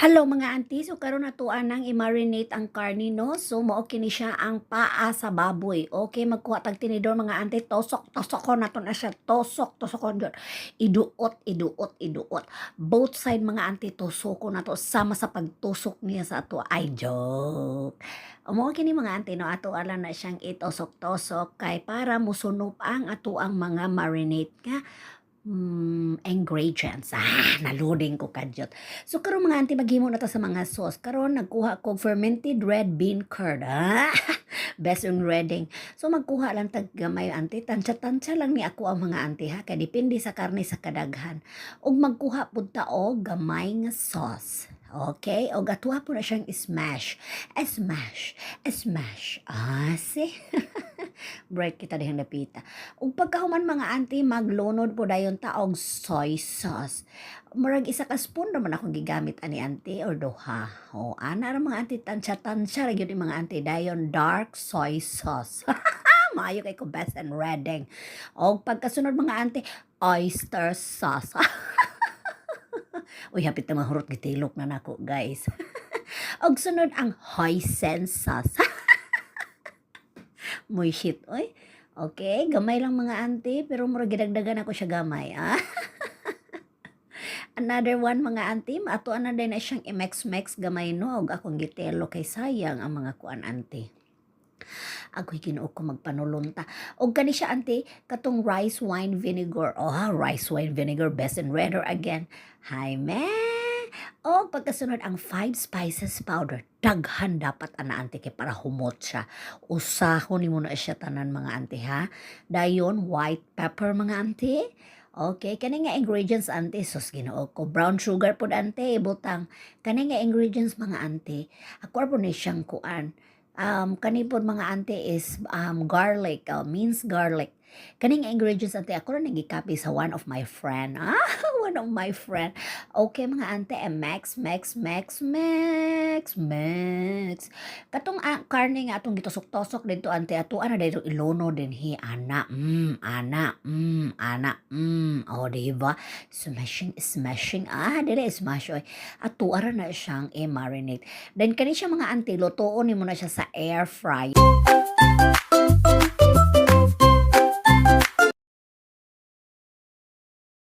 Hello mga auntie, so karon natuan nang i-marinate ang karni no. So mao kini siya ang paa sa baboy. Okay, magkuha tag tinidor mga auntie, tosok ko nato na siya. Tosok ko jud. Iduot. Both side mga auntie tosok ko nato sama sa pagtusok niya sa ato. Ay joke. Mao kini mga auntie no, ato ala na siyang itosok-tosok kay para musunog ang ato ang mga marinate nga ingredients. Naluding ko kadyot. So karon mga auntie maghimo na ta sa mga sauce. Karon nagkuha kog fermented red bean curd. Best yung reading. So magkuha lang tag gamay auntie. Tansya-tansya lang ni ako ang mga auntie ha. Kaya depende sa karne sa kadaghan. Ug magkuha pud ta og gamay nga sauce. Okay? O gatuha po na siyang smash. Smash. See? Bright kita dihang napita. Ug pagkahuman mga auntie, maglunod po dayon ta og soy sauce. Murag isa ka spoon naman akong gigamit ani auntie or duha. O ana ra mga auntie tansya-tansya ra gyud mga auntie dayon dark soy sauce. Maayo kay ko best and reading. Og pagkasunod mga auntie, oyster sauce. Uy, hapit na mahurot gitilok na nako guys. Og sunod ang hoisin sauce. Muy shit, oy. Okay, gamay lang mga auntie, pero murag gidagdagan ako siya gamay. Another one mga auntie, maatuan na din na siyang i-mex-mex gamay no, og akong gitelo kay sayang ang mga kuan auntie. Ako'y kinuok ko magpanulunta. Og kani siya auntie, katong rice wine vinegar. Rice wine vinegar, best and redder again. Hi, man! O pagkasunod ang 5 spices powder. Daghan dapat ana auntie kay para humot siya. Usahon nimo na siya tanan mga auntie ha. Dayon white pepper mga auntie. Okay, kani nga ingredients auntie sus Ginoo ko. Brown sugar pud auntie ibutang. Kani nga ingredients mga auntie. Ako po ni siyang kuan. Kani po mga auntie is garlic, minced garlic. Kaning ingredients ante ako na nagikapi sa one of my friend. One of my friend. Okay mga ante, max. Katong karne nga atong gitusok-tosok dito ante ato ana dito ilono din hi ana. Oh, diba? Smashing. Dili smash oy. Ato ara na siyang i-marinate. Then kani siya mga ante lutoon nimo na siya sa air fry.